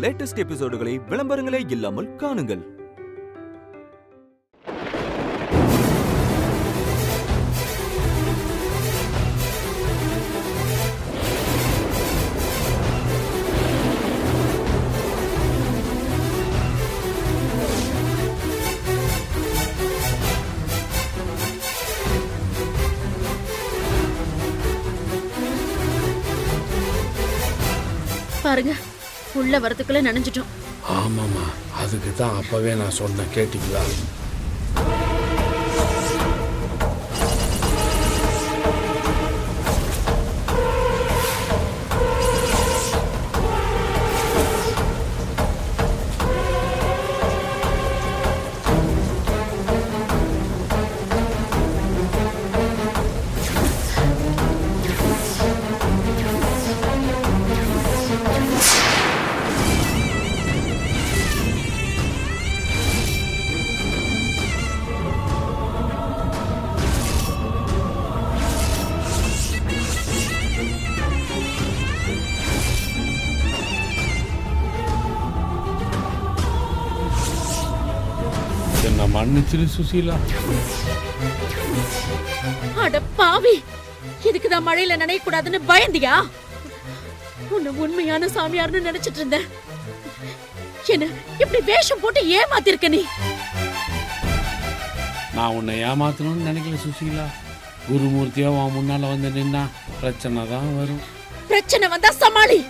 Latest எபிசோடுகளை விளம்பரங்களே இல்லாமல் காணுங்கள். பாருங்க, உள்ள வரதுக்குள்ள நனைஞ்சிட்டோம். ஆமாமா, அதுக்கு தான் அப்பவே நான் சொன்னேன், கேட்டீங்களா? என்ன மன்னிச்சிரு சுசீலா. அட பாவி, இதுக்குதான் மழையில நனைய கூடாதுன்னு பயந்தியா? உன்னை உண்மையான சாமியார்னு நினைச்சிட்டு இருந்தேன். என்ன இப்படி வேஷம் போட்டு ஏமாத்திருக்க நீ? நான் உன்னை ஏமாத்தணும்னு நினைக்கல சுசீலா. குருமூர்த்தியா உன் முன்னால வந்து நின்னா பிரச்சனை தான் வரும். பிரச்சனை வந்தா சமாளி.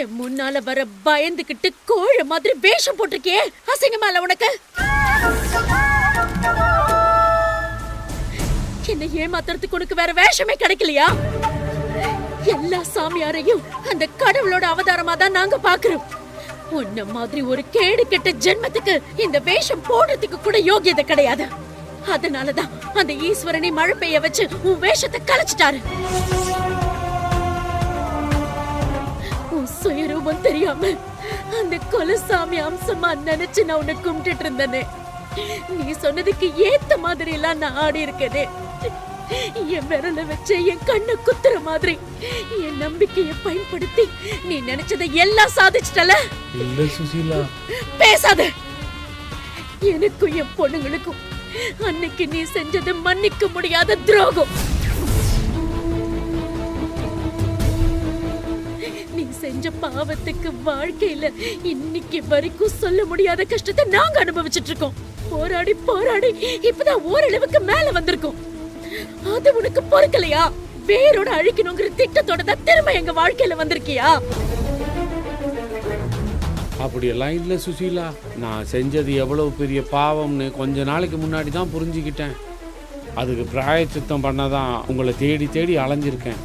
என் முன்னால வர பயந்துகிட்டு கோழ மாதிரி வேஷம் போட்டிருக்கே, அசிங்கமா இல்ல உனக்கு? என்ன ஏமாத்துறதுக்கு உனக்கு வேற வேஷமே கிடைக்கலையா? எல்லா சாமியாரையும் அந்த கடவுளோட அவதாரமா தான் நாங்க பாக்குறோம். உன்ன மாதிரி ஒரு கேடு கெட்ட ஜென்மத்துக்கு இந்த வேஷம் போடுறதுக்கு கூட யோகியதை கிடையாது. அதனாலதான் அந்த ஈஸ்வரனை மழை பெய்ய வச்சு உன் வேஷத்தை கலைச்சிட்டாரு. சுயரூபம் தெரியாம அந்த கொலசாமி அம்சமா நினைச்சு நான் உன்னை கும்பிட்டு இருந்தனே. நீ சொன்னதுக்கு ஏத்த மாதிரி எல்லாம் நான் ஆடி இருக்கனே. என் விரல வச்சு என் கண்ணை குத்துற மாதிரி என் நம்பிக்கையை பயன்படுத்தி நீ நினைச்சதை எல்லாம் சாதிச்சிட்டல. இல்ல சுசீலா, பேசாத. எனக்கும் என் பொண்ணுங்களுக்கும் அன்னைக்கு நீ செஞ்சது மன்னிக்க முடியாத துரோகம். நீ செஞ்ச பாவத்துக்கு வாழ்க்கையில இன்னைக்கு வரைக்கும் சொல்ல முடியாத கஷ்டத்தை நாங்க அனுபவிச்சுட்டு இருக்கோம். போராடி போராடி இப்பதான் ஓரளவுக்கு மேல வந்திருக்கோம். அது உனக்கு பொறுக்கலையா? வேரோட அழிக்கணுங்கிற திட்டத்தோட தான் திரும்ப எங்க வாழ்க்கையில வந்திருக்கியா? அப்படியெல்லாம் இல்ல சுசீலா. நான் செஞ்சது எவ்வளவு பெரிய பாவம்னு கொஞ்ச நாளைக்கு முன்னாடி தான் புரிஞ்சுக்கிட்டேன். அதுக்கு பிராயச்சித்தம் பண்ணதான் உங்களை தேடி தேடி அலைஞ்சிருக்கேன்.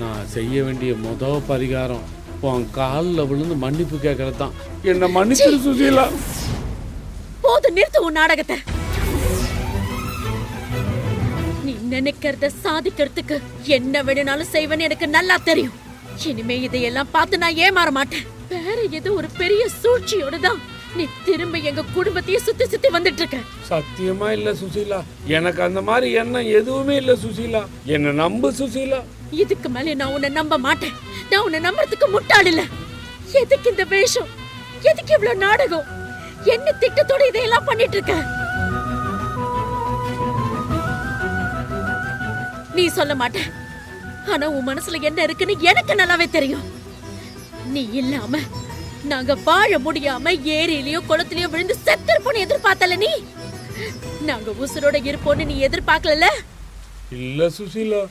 நான் செய்ய வேண்டிய முதல் பரிகாரம் உன் காலில் விழுந்து மன்னிப்பு கேட்கறது தான். என்ன மன்னிச்சிரு சுசீலா. போது, நிறுத்து உன் நாடகத்தை. நீ நினைக்கிறத சாதிக்கிறதுக்கு என்ன வேணும்னாலும் செய்வேன்னு எனக்கு நல்லா தெரியும். இனிமே இதையெல்லாம் பார்த்து நான் ஏமாற மாட்டேன். வேற ஏதோ ஒரு பெரிய சூழ்ச்சியோட தான் நீ திரும்ப எங்க குடும்பத்தையே சுத்தி சுத்தி வந்துட்டு இருக்க. சத்தியமா இல்ல சுசீலா, எனக்கு அந்த மாதிரி எண்ணம் எதுவுமே இல்ல சுசீலா. என்ன நம்பு சுசீலா. இதுக்கு மேல நான் உன்னை நம்ப மாட்டேன். நான் உன்னை நம்புறதுக்கு முட்டாள் இல்ல. எதுக்கு இந்த வேஷம்? எதுக்கு இவ்வளவு நாடகம்? என்ன திட்டத்தோட இதையெல்லாம் பண்ணிட்டு இருக்க? நீ சொல்ல மாட்ட. ஆனா உன் மனசுல என்ன இருக்குன்னு எனக்கு நல்லாவே தெரியும். நீ இல்லாம நாங்க வாழ முடியாம ஏரியிலயோ குளத்திலயோ விழுந்து செத்துருப்போன்னு எதிர்பார்த்தல நீ. நாங்க உசுரோட இருப்போன்னு நீ எதிர்பார்க்கல. இல்ல சுசீலா,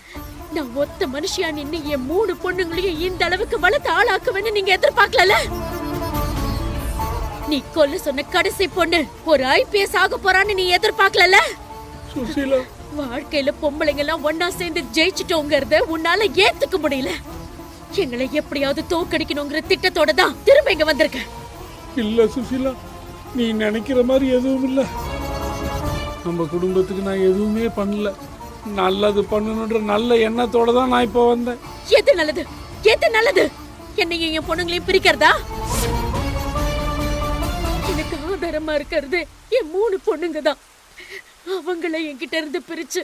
நான் ஒத்த மனுஷியா நின்னு என் 3 பொண்ணுங்களையும் இந்த அளவுக்கு வளர்த்து ஆளாக்குவேன்னு நீங்க எதிர்பார்க்கல. நீ கொல்ல சொன்ன கடைசி பொண்ணு ஒரு IPS ஆக போறான்னு நீ எதிர்பார்க்கல. சுசீலா, வாழ்க்கையில பொம்பளைங்க எல்லாம் ஒன்னா சேர்ந்து ஜெயிச்சிட்டோங்கிறத உன்னால ஏத்துக்க முடியல. எங்களை எப்படியாவது தோக்கடிக்கணுங்கிற திட்டத்தோட தான் திரும்ப இங்க வந்திருக்க. இல்ல சுசீலா, நீ நினைக்கிற மாதிரி எதுவும் இல்ல. நம்ம குடும்பத்துக்கு நான் எதுவுமே பண்ணல. நல்லது பண்ணணுன்ற நல்ல எண்ணத்தோட தான் நான் இப்ப வந்தேன். எது நல்லது? எது நல்லது? என்னையும் என் பொண்ணுங்களையும் பிரிக்கிறதா? எனக்கு ஆதாரமா இருக்கிறது என் 3 பொண்ணுங்க தான். அவங்கள என்கிட்ட இருந்து பிரிச்சு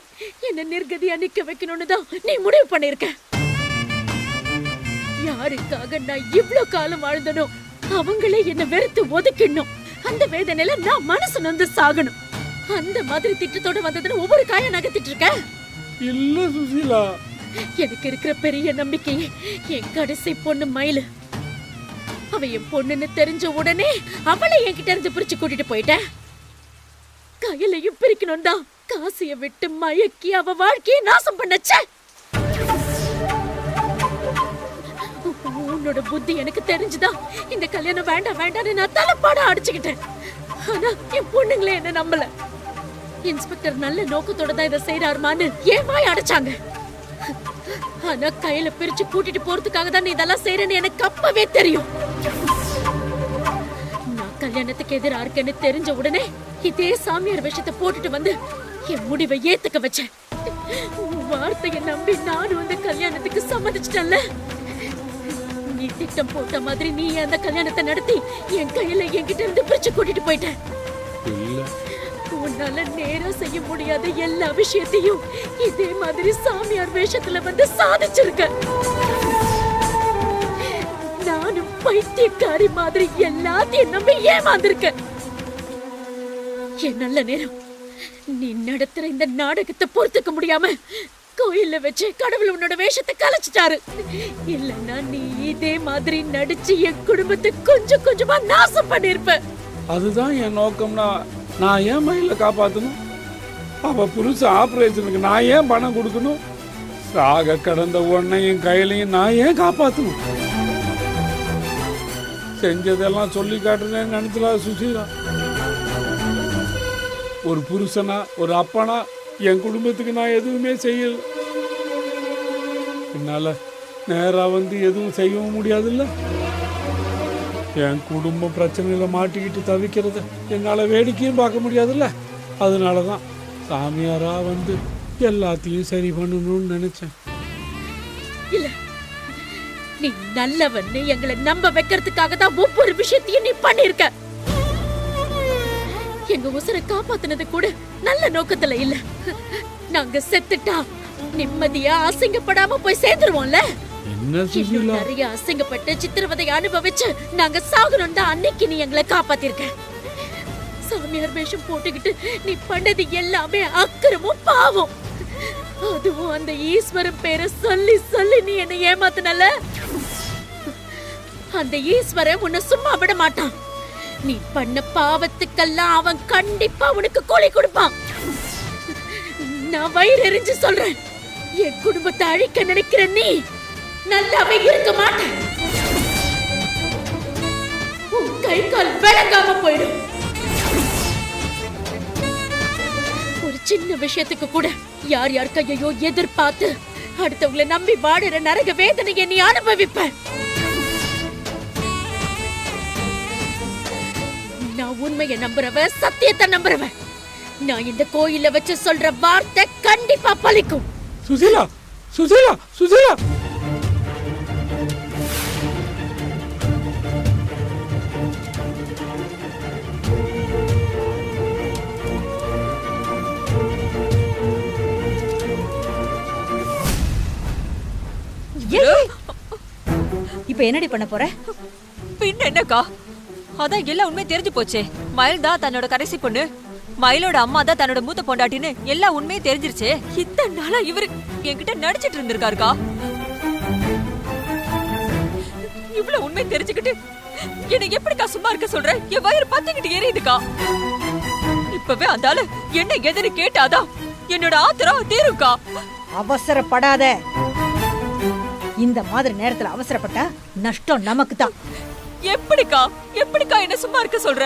என்ன நிர்கதியா நிக்க வைக்கணும்னு தான் நீ முடிவு பண்ணிருக்க. யாருக்காக நான் இவ்ளோ காலம் வாழ்ந்தனோ அவங்களே என்ன வெறுத்து ஒதுக்கிடணும். அந்த வேதனையில நான் மனசு நொந்து சாகணும். அந்த மாதிரி திட்டத்தோட வந்ததுன்னு ஒவ்வொரு காய நகர்த்திட்டு இருக்க. இல்ல சுசீலா, எனக்கு இருக்கிற பெரிய நம்பிக்கையே என் கடைசி பொண்ணு மயிலு. அவ என் பொண்ணுன்னு தெரிஞ்ச உடனே அவளை என்கிட்ட இருந்து பிரிச்சு கூட்டிட்டு போயிட்டேன். கையிலையும் பிரிக்கணும் தான் காசிய விட்டு மயக்கி அவ வாழ்க்கையை நாசம் பண்ணச்ச. உன்னோட புத்தி எனக்கு தெரிஞ்சுதான் இந்த கல்யாணம் வேண்டாம் வேண்டாம்னு நான் தலைப்பாட அடிச்சுக்கிட்டேன். ஆனா என் பொண்ணுங்களே என்ன நம்பல. இன்ஸ்பெக்டர் நல்ல நோக்கத்தோட தான் இதை செய்யறாருமான்னு ஏன் வாய் அடைச்சாங்க. ஆனா கையில பிரிச்சு கூட்டிட்டு போறதுக்காக தான் நீ இதெல்லாம் செய்யறேன்னு எனக்கு அப்பவே தெரியும். நான் கல்யாணத்துக்கு எதிரா இருக்கேன்னு தெரிஞ்ச உடனே இதே சாமியார் விஷயத்தை போட்டுட்டு வந்து என் முடிவை ஏத்துக்க வச்சேன். வார்த்தையை நம்பி நானும் அந்த கல்யாணத்துக்கு சம்மதிச்சிட்டேன்ல. நீ திட்டம் போட்ட மாதிரி நீ அந்த கல்யாணத்தை நடத்தி என் கையில என்கிட்ட இருந்து பிரிச்சு கூட்டிட்டு போயிட்ட. உன்னால நேரா செய்ய முடியாத எல்லா விஷயத்தையும் இதே மாதிரி சாமியார் வேஷத்துல வந்து சாதிச்சிருக்க. நானும் பைத்தியக்காரி மாதிரி எல்லாத்தையும் நம்பி ஏமாந்திருக்க. என் நல்ல நேரம் நீ நடத்துற இந்த நாடகத்தை பொறுத்துக்க முடியாம கோயில்ல வச்சு கடவுள் உன்னோட வேஷத்தை கலைச்சிட்டாரு. இல்லன்னா நீ இதே மாதிரி நடிச்சு என் குடும்பத்தை கொஞ்சம் கொஞ்சமா நாசம் பண்ணிருப்ப. அதுதான் என் நோக்கம்னா நான் ஏன் மயில காப்பாற்றணும்? அவ புருஷ ஆபரேஷனுக்கு நான் ஏன் பணம் கொடுக்கணும்? சாக கடந்த உன்னையும் கையிலையும் நான் ஏன் காப்பாற்றணும்? செஞ்சதெல்லாம் சொல்லி காட்டுறேன்னு நினைச்சலா சுசீலா? ஒரு புருஷனா ஒரு அப்பனா என் குடும்பத்துக்கு நான் எதுவுமே செய்யல. என்னால நேரா வந்து எதுவும் செய்யவும் முடியாதுல்ல. என் குடும்பம் பிரச்சனையில மாட்டிக்கிட்டு தவிக்கிறத என்னால வேடிக்கையும் பார்க்க முடியாதுல்ல. அதனாலதான் சாமியாரா வந்து எல்லாத்தையும் சரி பண்ணணும்னு நினைச்சேன். இல்ல, நீ நல்லவன்னு எங்களை நம்ப வைக்கிறதுக்காக தான் ஒவ்வொரு விஷயத்தையும் நீ பண்ணிருக்க. எங்க உசுரை காப்பாத்தினது கூட நல்ல நோக்கத்துல இல்ல. நாங்க செத்துட்டா நிம்மதியா அசிங்கப்படாம போய் சேர்ந்துருவோம்ல. நிறைய அசிங்கப்பட்டு சித்திரவதை அனுபவிச்சு நாங்க சாகணும் தான் அன்னைக்கு நீ எங்களை காப்பாத்திருக்க. சாமியார் வேஷம் போட்டுக்கிட்டு நீ பண்ணது எல்லாமே அக்கிரமும் பாவம். அதுவும் அந்த ஈஸ்வரன் பேரை சொல்லி சொல்லி நீ என்ன ஏமாத்தினல. அந்த ஈஸ்வரன் உன்னை சும்மா விட மாட்டான். நீ பண்ண பாவத்துக்கெல்லாம் அவன் கண்டிப்பா உனக்கு கூலி கொடுப்பான். நான் வயிறு எரிஞ்சு சொல்றேன், என் குடும்பத்தை அழிக்க நினைக்கிற நீ நல்லாவே இருக்க மாட்டேன். உன் கை கால் விளங்காம போயிடும். ஒரு சின்ன விஷயத்துக்கு கூட யார் யார் கையையோ எதிர்பார்த்து அடுத்தவங்களை நம்பி வாடுற நரக வேதனையை நீ அனுபவிப்ப. நான் உண்மையை நம்புறவ, சத்தியத்தை நம்புறவ. நான் இந்த கோயில வச்சு சொல்ற வார்த்தை கண்டிப்பா பலிக்கும். சுசீலா, சுசீலா, சுசீலா. இப்ப என்னடி பண்ண போற? பின்ன என்னக்கா, அதான் எல்லாம் உண்மை தெரிஞ்சு போச்சே. மயில் தான் தன்னோட கடைசி பொண்ணு, மயிலோட அம்மா தான் தன்னோட மூத்த பொண்டாட்டின்னு எல்லா உண்மையும் தெரிஞ்சிருச்சே. இத்தனை நாளா இவரு என்கிட்ட நடிச்சிட்டு இருந்திருக்காருக்கா. இவ்வளவு உண்மை தெரிஞ்சுக்கிட்டு என்னை எப்படிக்கா சும்மா இருக்க சொல்ற? என் வயிறு பத்திக்கிட்டு எரியுதுக்கா. இப்பவே அந்த ஆளு என்ன எதுன்னு கேட்டாதான் என்னோட ஆத்திரம் தீருக்கா. அவசரப்படாத. இந்த மாதிரி நேரத்துல அவசரப்பட்டா நஷ்டம் நமக்கு தான். எப்படிக்கா எப்படிக்கா என்ன சும்மா இருக்க சொல்ற?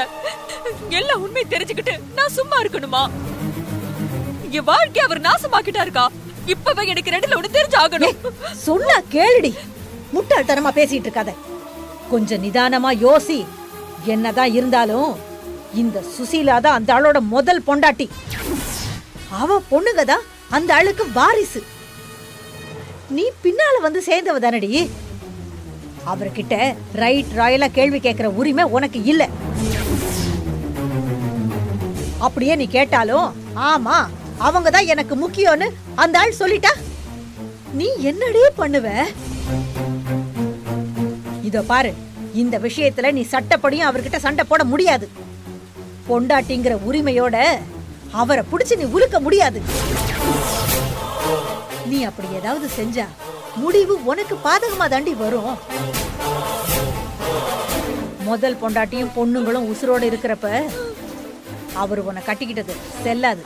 எல்லா உண்மை தெரிஞ்சுக்கிட்டு நான் சும்மா இருக்கணுமா? என் வாழ்க்கை அவர் நாசமாக்கிட்டாருக்கா. இப்பவே எனக்கு ரெண்டுல ஒண்ணு தெரிஞ்சாகணும். சொன்னா கேளுடி. முட்டாள்தனமா பேசிட்டு இருக்காத. கொஞ்சம் நிதானமா யோசி. என்னதான் இருந்தாலும் இந்த சுசீலா தான் அந்த ஆளோட முதல் பொண்டாட்டி. அவ பொண்ணுங்க தான் அந்த ஆளுக்கு வாரிசு. நீ பின்னால வந்து சேர்ந்தவ தானடி. அவர்கிட்ட ரைட் ராயலா கேள்வி கேட்கிற உரிமை உனக்கு இல்ல. அப்படியே நீ கேட்டாலும் ஆமா அவங்க தான் எனக்கு முக்கியம்னு அந்த ஆள் சொல்லிட்டா நீ என்னடே பண்ணுவ? இதோ பாரு, இந்த விஷயத்துல நீ சட்டப்படியும் அவர்கிட்ட சண்டை போட முடியாது. பொண்டாட்டிங்கிற உரிமையோட அவரை புடிச்சு நீ உலுக்க முடியாது. நீ அப்படி ஏதாவது செஞ்சா முடிவு உனக்கு பாதகமா தாண்டி வரும். முதல் பொண்டாட்டியும் பொண்ணுங்களும் உசுரோட இருக்கிறப்ப அவர் உன்னை கட்டிக்கிட்டது செல்லாது.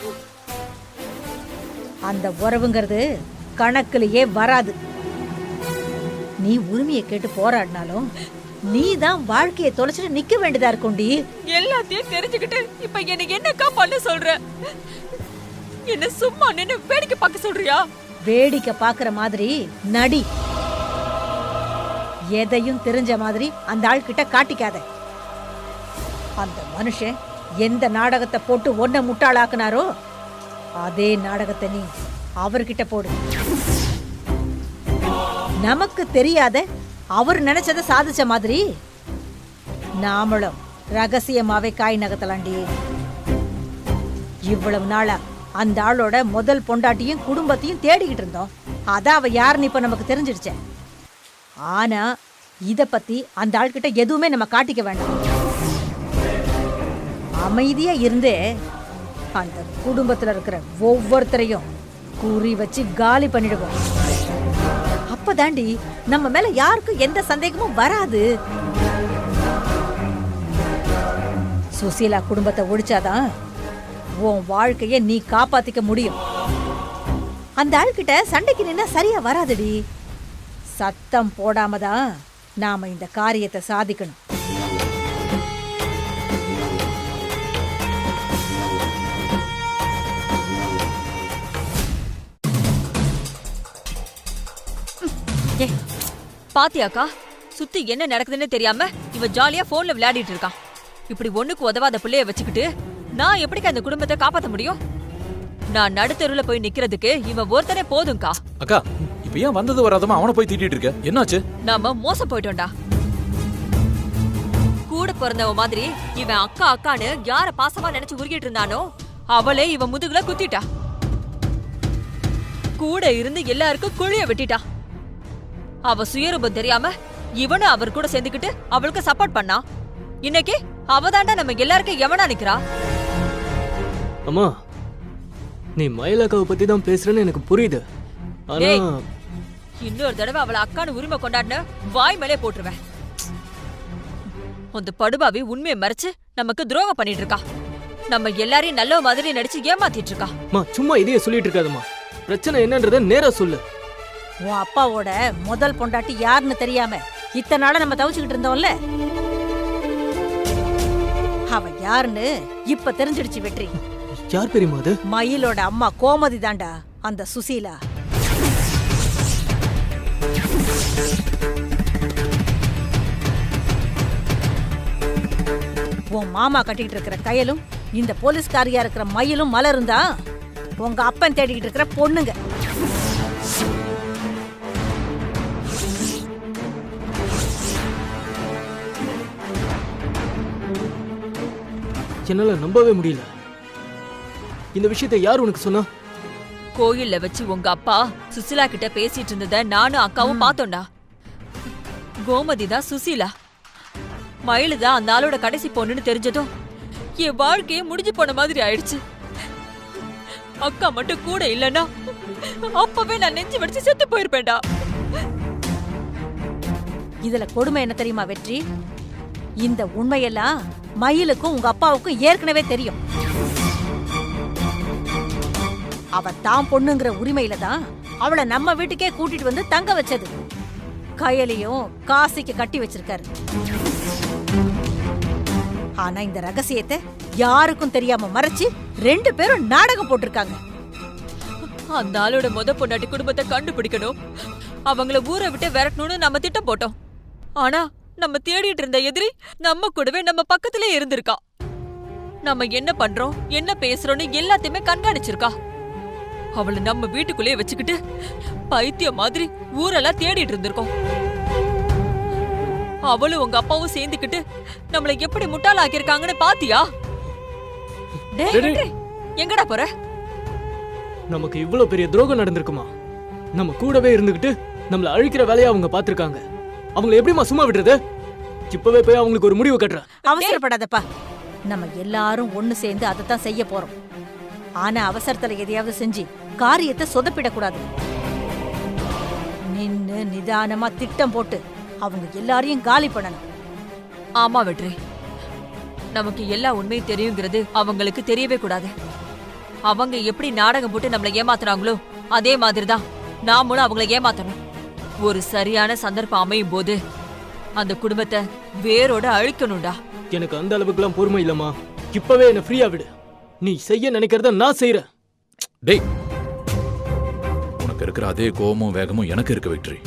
அந்த உறவுங்கிறது கணக்குலயே வராது. நீ உரிமையை கேட்டு போராடினாலும் நீ தான் வாழ்க்கையை தொலைச்சிட்டு நிக்க வேண்டியதா இருக்கும்டி. எல்லாத்தையும் தெரிஞ்சுக்கிட்டு இப்ப எனக்கு என்னக்கா பண்ண சொல்ற? என்ன சும்மா நின்னு வேடிக்கை பார்க்க சொல்றியா? வேடிக்கை பாக்குற மாதிரி நடி. எதையும் தெரிஞ்ச மாதிரி அந்த ஆள் கிட்ட காட்டிக்காத. அந்த மனுஷன் எந்த நாடகத்தை போட்டு ஒன்ன முட்டாளாக்குனாரோ அதே நாடகத்தை நீ அவர்கிட்ட போடு. நமக்கு தெரியாத அவர் நினைச்சதை சாதிச்ச மாதிரி நாமளும் ரகசியமாவே காய் நகத்தலாண்டி. இவ்வளவு நாளா அந்த ஆளோட முதல் பொண்டாட்டியும் குடும்பத்தையும் தேடிக்கிட்டு இருந்தோம். அதான் அவ யாருன்னு இப்ப நமக்கு தெரிஞ்சிடுச்ச. ஆனா இத பத்தி அந்த ஆள்கிட்ட எதுவுமே நம்ம காட்டிக்க வேண்டாம். அமைதியா இருந்தே அந்த குடும்பத்துல இருக்கிற ஒவ்வொருத்தரையும் குறி வச்சு காலி பண்ணிடுவோம். அப்பதாண்டி நம்ம மேல யாருக்கும் எந்த சந்தேகமும் வராது. சுசீலா குடும்பத்தை ஒழிச்சாதான் உன் வாழ்க்கைய நீ காப்பாத்திக்க முடியும். அந்த ஆள்கிட்ட சண்டைக்கு நின்னா சரியா வராதுடி. சத்தம் போடாம தான் நாம இந்த காரியத்தை சாதிக்கணும். பாத்தியாக்கா, சுத்தி என்ன நடக்குதுன்னு தெரியாம இவ ஜாலியா போன்ல விளையாடிட்டு இருக்கான். இப்படி ஒண்ணுக்கு உதவாத பிள்ளைய வச்சுக்கிட்டு நான் எப்படி அந்த குடும்பத்தை காப்பாத்த முடியும்? நான் நடுத்தருல போய் நிக்கிறதுக்கு இவன் ஒருத்தனே போதும்க்கா. அக்கா, இப்ப ஏன் வந்தது வராதமா அவனை போய் திட்டிட்டு இருக்க? என்னாச்சு? நாம மோசம் போயிட்டோம்டா. கூட பிறந்தவ மாதிரி இவன் அக்கா அக்கான்னு யார பாசமா நினைச்சு உருகிட்டு இருந்தானோ அவளே இவன் முதுகுல குத்திட்டா. கூட இருந்து எல்லாருக்கும் குழிய வெட்டிட்டா. அவ சுயரூபம் தெரியாம இவனும் அவர் கூட சேர்ந்துக்கிட்டு அவளுக்கு சப்போர்ட் பண்ணா. இன்னைக்கு அவதாண்டா நம்ம எல்லாருக்கும் எவனா நிக்கிறா. அம்மா, நீ மயிலக்காவை பத்தி தான் பேசுறேன்னு எனக்கு புரியுது. ஆனா இன்னொரு தடவை அவளை அக்கான்னு உரிமை கொண்டாடின வாய் மேலே போட்டுருவேன். அந்த படுபாவி உண்மையை மறைச்சு நமக்கு துரோகம் பண்ணிட்டு இருக்கா. நம்ம எல்லாரையும் நல்ல மாதிரி நடிச்சு ஏமாத்திட்டு இருக்கா. அம்மா, சும்மா இதையே சொல்லிட்டு இருக்காதம்மா. பிரச்சனை என்னன்றத நேரா சொல்லு. உன் அப்பாவோட முதல் பொண்டாட்டி யாருன்னு தெரியாம இத்தனை நாள நம்ம தவிச்சுக்கிட்டு இருந்தோம்ல, அவ யாருன்னு இப்ப தெரிஞ்சிடுச்சு வெற்றி. யார் பெரியமா அது? மயிலோட அம்மா கோமதி தாண்டா அந்த சுசீலா. உன் மாமா கட்டிக்கிட்டு இருக்கிற கயலும் இந்த போலீஸ்காரியா இருக்கிற மயிலும் மலரும் தான் உங்க அப்பன் தேடிக்கிட்டு இருக்கிற பொண்ணுங்க. என்னால நம்பவே முடியல. இந்த விஷயத்தை யார் உனக்கு சொன்னா? கோயில்ல வச்சு உங்க அப்பா சுசீலா கிட்ட பேசிட்டு இருந்தத நானும் அக்காவும் பார்த்தோம்டா. கோமதி தான் சுசீலா, மயிலுதான் அந்த ஆளோட கடைசி பொண்ணுன்னு தெரிஞ்சதும் என் வாழ்க்கையே முடிஞ்சு போன மாதிரி ஆயிடுச்சு. அக்கா மட்டும் கூட இல்லன்னா அப்பவே நான் நெஞ்சு வடிச்சு செத்து போயிருப்பேன்டா. இதுல கொடுமை என்ன தெரியுமா வெற்றி? இந்த உண்மையெல்லாம் மயிலுக்கும் உங்க அப்பாவுக்கும் ஏற்கனவே தெரியும். அவ தான் பொண்ணுங்கிற உரிமையில தான் அவளை நம்ம வீட்டுக்கே கூட்டிட்டு வந்து தங்க வச்சது. கயலையும் காசிக்கு கட்டி வச்சிருக்காரு. ஆனா இந்த ரகசியத்தை யாருக்கும் தெரியாம மறைச்சு 2 பேரும் நாடகம் போட்டிருக்காங்க. அந்த ஆளோட பொண்டாட்டி குடும்பத்தை கண்டுபிடிக்கணும், அவங்கள ஊரை விட்டு விரட்டணும்னு நம்ம திட்டம் போட்டோம். ஆனா நம்ம தேடிட்டு இருந்த எதிரி நம்ம கூடவே நம்ம பக்கத்திலே இருந்திருக்கா. நம்ம என்ன பண்றோம் என்ன பேசுறோம்னு எல்லாத்தையுமே கண்காணிச்சிருக்கா. அவளை நம்ம வீட்டுக்குள்ளே வச்சுக்கிட்டு பைத்தியம் மாதிரி ஊரெல்லாம் தேடிட்டு இருந்திருக்கோம். அவளும் உங்க அப்பாவும் சேர்ந்துக்கிட்டு நம்மள எப்படி முட்டாளாக்கிருக்காங்கன்னு பாத்தியா? எங்கடா போற? நமக்கு இவ்வளவு பெரிய துரோகம் நடந்திருக்குமா? நம்ம கூடவே இருந்துகிட்டு நம்மள அழிக்கிற வேலையை அவங்க பாத்திருக்காங்க. அவங்களை எப்படிமா சும்மா விடுறது? இப்பவே போய் அவங்களுக்கு ஒரு முடிவு கட்டுறேன். அவசரப்படாதப்பா. நம்ம எல்லாரும் ஒண்ணு சேர்ந்து அதைத்தான் செய்ய போறோம். ஆனா அவசரத்துல எதையாவது செஞ்சு காரியத்தை சொதப்பிடக்கூடாது. நின்னு நிதானமா திட்டம் போட்டு அவங்க எல்லாரையும் காலி பண்ணணும். ஆமா வெற்றி, நமக்கு எல்லா உண்மையும் தெரியுங்கிறது அவங்களுக்கு தெரியவே கூடாது. அவங்க எப்படி நாடகம் போட்டு நம்மளை ஏமாத்துறாங்களோ அதே மாதிரிதான் நாமளும் அவங்கள ஏமாத்தணும். ஒரு சரியான சந்தர்ப்பம் அமையும் போது அந்த குடும்பத்தை வேரோட அழிக்கணும்டா. எனக்கு அந்த அளவுக்குலாம் பொறுமை இல்லம்மா. இப்பவே என்ன ஃப்ரீயா விடு. நீ செய்ய நினைக்கிறத நான் செய்யறேன். டேய், உனக்கு இருக்கிற அதே கோபமும் வேகமும் எனக்கு இருக்கு வெற்றி.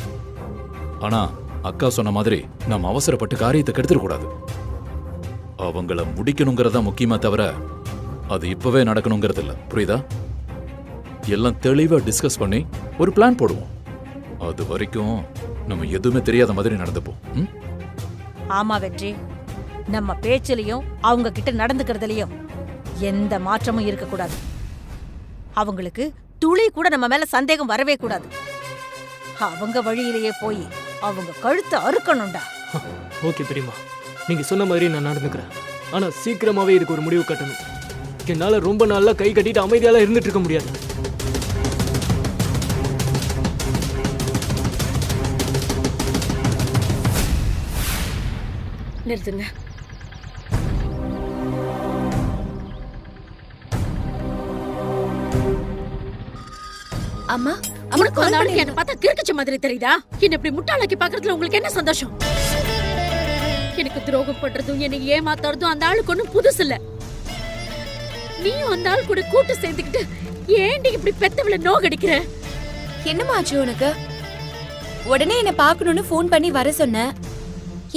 ஆனா அக்கா சொன்ன மாதிரி நாம் அவசரப்பட்டு காரியத்தை கெடுத்துடக்கூடாது. அவங்கள முடிக்கணுங்கிறதா முக்கியமா தவிர அது இப்பவே நடக்கணுங்கிறது இல்ல. புரியுதா? எல்லாம் தெளிவா டிஸ்கஸ் பண்ணி ஒரு பிளான் போடுவோம். அது வரைக்கும் நம்ம எதுவுமே தெரியாத மாதிரி நடந்துப்போம். ஆமா வெற்றி, நம்ம பேச்சிலையும் அவங்க கிட்ட நடந்துக்கிறதுலயும் எந்த மாற்றமும் இருக்கக்கூடாது. அவங்களுக்கு துளி கூட நம்ம மேல சந்தேகம் வரவே கூடாது. அவங்க வழியிலேயே போய் அவங்க கழுத்தை அறுக்கணும்டா. ஓகே பெரியம்மா, நீங்க சொன்ன மாதிரி நான் நடந்துக்கிறேன். ஆனா சீக்கிரமாவே இதுக்கு ஒரு முடிவு கட்டணும். என்னால ரொம்ப நாளா கை கட்டிட்டு அமைதியால இருந்துட்டு இருக்க முடியாது. நிறுத்துங்க. அம்மா, உனக்கு அந்த ஆளுக்கு என்ன பார்த்தா கிறுக்குச்ச மாதிரி தெரியுதா? என்ன இப்படி முட்டாளாக்கி பாக்குறதுல உங்களுக்கு என்ன சந்தோஷம்? எனக்கு துரோகம் பண்றதும் என்னை ஏமாத்துறதும் அந்த ஆளுக்கு ஒண்ணும் புதுசு இல்ல. நீயும் அந்த ஆள் கூட கூட்டு சேர்ந்துக்கிட்டு ஏண்டி இப்படி பெத்தவள நோகடிக்கிற? என்னம்மா ஆச்சு உனக்கு? உடனே என்ன பாக்கணும்னு போன் பண்ணி வர சொன்ன.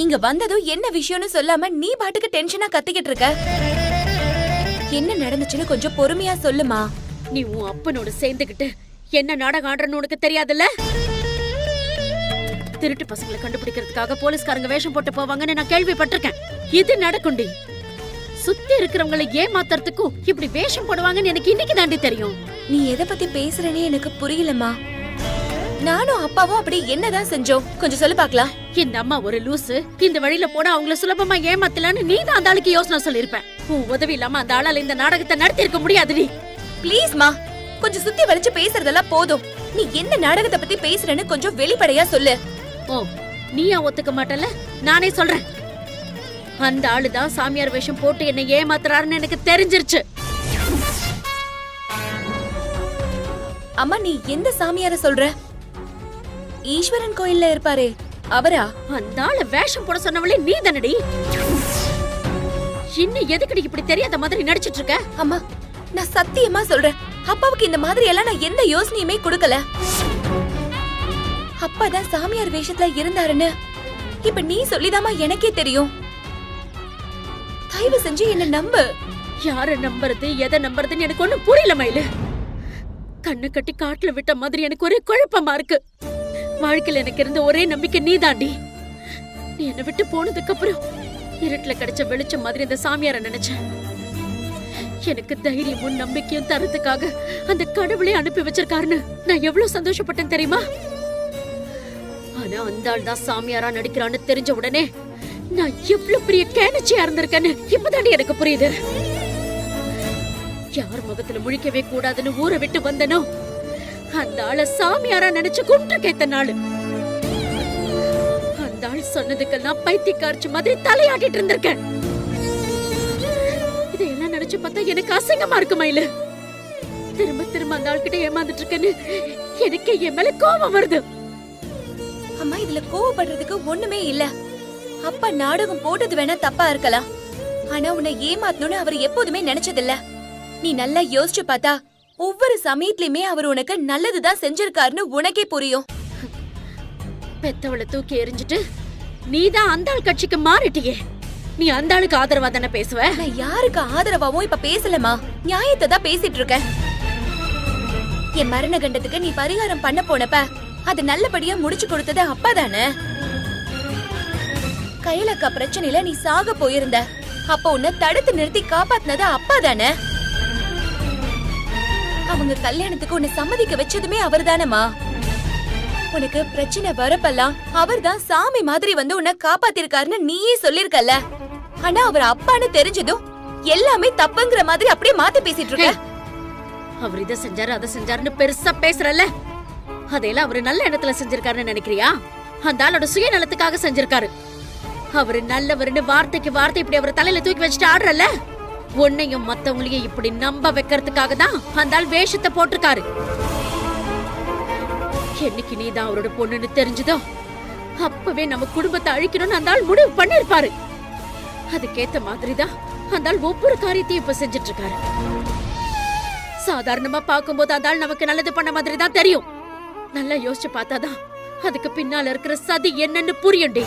இங்க வந்ததும் என்ன விஷயம்னு சொல்லாம நீ பாட்டுக்கு டென்ஷனா கத்திக்கிட்டு இருக்க. என்ன நடந்துச்சுன்னு கொஞ்சம் பொறுமையா சொல்லுமா. நீ உன் அப்பனோட சேர்ந்துக்கிட்டு என்ன நாடகம் ஆடுறன்னு உனக்கு தெரியாதுல்ல? திருட்டு பசங்களை கண்டுபிடிக்கிறதுக்காக போலீஸ்காரங்க வேஷம் போட்டு போவாங்கன்னு நான் கேள்விப்பட்டிருக்கேன். இது நடக்கும்டி. சுத்தி இருக்கிறவங்களை ஏமாத்துறதுக்கும் இப்படி வேஷம் போடுவாங்கன்னு எனக்கு இன்னைக்கு தாண்டி தெரியும். நீ எதை பத்தி பேசுறேன்னு எனக்கு புரியலம்மா. நானும் அப்பாவும் அப்படி என்னதான் செஞ்சோம் கொஞ்சம் சொல்லு பாக்கலாம். இந்த அம்மா ஒரு லூசு. இந்த வழியில போனா அவங்கள சுலபமா ஏமாத்தலான்னு நீ தான் அந்த ஆளுக்கு யோசனை சொல்லிருப்பேன். உன் உதவி இல்லாம அந்த ஆளால இந்த நாடகத்தை நடத்தி இருக்க முடியாதுடி. ப்ளீஸ்மா, கொஞ்சம் சுத்தி வளைச்சு பேசுறதெல்லாம் போதும். நீ என்ன நாடகத்தை பத்தி பேசுறேன்னு கொஞ்சம் வெளிப்படையா சொல்லு. ஓ, நீயா ஒத்துக்க மாட்டல? நானே சொல்றேன். அந்த ஆளுதான் சாமியார் வேஷம் போட்டு என்ன ஏமாத்துறாருன்னு எனக்கு தெரிஞ்சிருச்சு. அம்மா, நீ எந்த சாமியார சொல்ற? ஈஸ்வரன் கோயில்ல இருப்பாரே அவரா? அந்த ஆளு வேஷம் போட சொன்னவளே நீ தானடி. இன்னும் எதுக்கடி இப்படி தெரியாத மாதிரி நடிச்சிட்டு இருக்க? அம்மா, நான் சத்தியமா சொல்றேன், அப்பாவுக்கு இந்த மாதிரி எல்லாம் நான் எந்த யோசனையுமே கொடுக்கல. அப்பாதான் சாமியார் வேஷத்துல இருந்தாருன்னு இப்ப நீ சொல்லிதாமா எனக்கே தெரியும். தயவு செஞ்சு என்ன நம்பு. யார நம்புறது எதை நம்புறதுன்னு எனக்கு ஒண்ணும் புரியல மயிலு. கண்ணு கட்டி காட்டுல விட்ட மாதிரி எனக்கு ஒரே குழப்பமா இருக்கு. வாழ்க்கையில எனக்கு இருந்த ஒரே நம்பிக்கை நீ தாண்டி. நீ என்னை விட்டு போனதுக்கு அப்புறம் இருட்டுல கிடைச்ச வெளிச்சம் மாதிரி இந்த சாமியார நினைச்சேன். எனக்கு தைரியமும் நம்பிக்கையும் தரத்துக்காக அந்த கடவுளே அனுப்பி வச்சிருக்காருன்னு நான் எவ்வளவு சந்தோஷப்பட்டேன் தெரியுமா? ஆனா அந்த ஆள் தான் சாமியாரா நடிக்கிறான்னு தெரிஞ்ச உடனே நான் எவ்வளவு பெரிய கேனச்சியா இருந்திருக்கேன்னு இப்பதாண்டி எனக்கு புரியுது. யார் முகத்துல முழிக்கவே கூடாதுன்னு ஊரை விட்டு வந்தனோ அந்த ஆள சாமியாரா நினைச்சு கும்பிட்டு கேத்த நாள். அந்த ஆள் சொன்னதுக்கெல்லாம் பைத்தியக்காரச்சு மாதிரி தலையாட்டிட்டு இருந்திருக்கேன். இதையெல்லாம் நினைச்சு பார்த்தா எனக்கு அசிங்கமா இருக்கு மயிலு. திரும்ப திரும்ப அந்த ஆள்கிட்ட ஏமாந்துட்டு இருக்கேன்னு எனக்கு என் மேல கோபம் வருது. அம்மா, இதுல கோவப்படுறதுக்கு ஒண்ணுமே இல்ல. அப்பா நாடகம் போட்டது வேணா தப்பா இருக்கலாம், ஆனா உன்னை ஏமாத்தணும்னு அவர் எப்போதுமே நினைச்சதில்ல. நீ நல்லா யோசிச்சு பார்த்தா ஒவ்வொரு சமயத்திலுமே அவர் உனக்கு நல்லதுதான் செஞ்சிருக்காருன்னு உனக்கே புரியும். பெத்தவளை தூக்கி எறிஞ்சிட்டு நீதான் அந்த ஆள் கட்சிக்கு மாறிட்டியே. நீ அந்த ஆளுக்கு ஆதரவா தானே பேசுவ? நான் யாருக்கு ஆதரவாவும் இப்ப பேசலமா, நியாயத்தை தான் பேசிட்டு இருக்கேன். என் மரண கண்டத்துக்கு நீ பரிகாரம் பண்ண போனப்ப அது நல்லபடியா முடிச்சு கொடுத்தது அப்பா தானே. கையிலக்கா பிரச்சனையில நீ சாக போயிருந்த அப்ப உன்னை தடுத்து நிறுத்தி காப்பாத்தினது அப்பா தானே. அவங்க கல்யாணத்துக்கு உன்னை சம்மதிக்க வச்சதுமே அவர் தானேமா. உனக்கு பிரச்சனை வரப்பெல்லாம் அவர்தான் சாமி மாதிரி வந்து உன்னை காப்பாத்திருக்காருன்னு நீயே சொல்லிருக்கல. ஆனா அவர் அப்பான்னு தெரிஞ்சதும் எல்லாமே தப்புங்கிற மாதிரி அப்படியே மாத்தி பேசிட்டு இருக்க. அவர் இதை செஞ்சாரு அதை செஞ்சாருன்னு பெருசா பேசுறல்ல, அதையெல்லாம் அவரு நல்ல எண்ணத்துல செஞ்சிருக்காருன்னு நினைக்கிறியா? அந்த ஆளோட சுயநலத்துக்காக செஞ்சிருக்காரு. அவரு நல்லவருன்னு வார்த்தைக்கு வார்த்தை இப்படி அவர் தலையில தூக்கி வச்சுட்டு ஆடுறல்ல, உன்னையும் மத்தவங்களையும் இப்படி நம்ப வைக்கிறதுக்காக தான் அந்த ஆள் வேஷத்தை போட்டிருக்காரு. என்னைக்கு நீதான் அவரோட பொண்ணுன்னு தெரிஞ்சதோ அப்பவே நம்ம குடும்பத்தை அழிக்கணும்னு அந்த ஆள் முடிவு பண்ணிருப்பாரு. அதுக்கேத்த மாதிரிதான் அந்த ஆள் ஒவ்வொரு காரியத்தையும் இப்ப செஞ்சிட்டு இருக்காரு. சாதாரணமா பார்க்கும்போது அந்த ஆள் நமக்கு நல்லது பண்ண மாதிரி தான் தெரியும். நல்லா யோசிச்சு பார்த்தாதான் அதுக்கு பின்னால இருக்கிற சதி என்னன்னு புரியும்டி.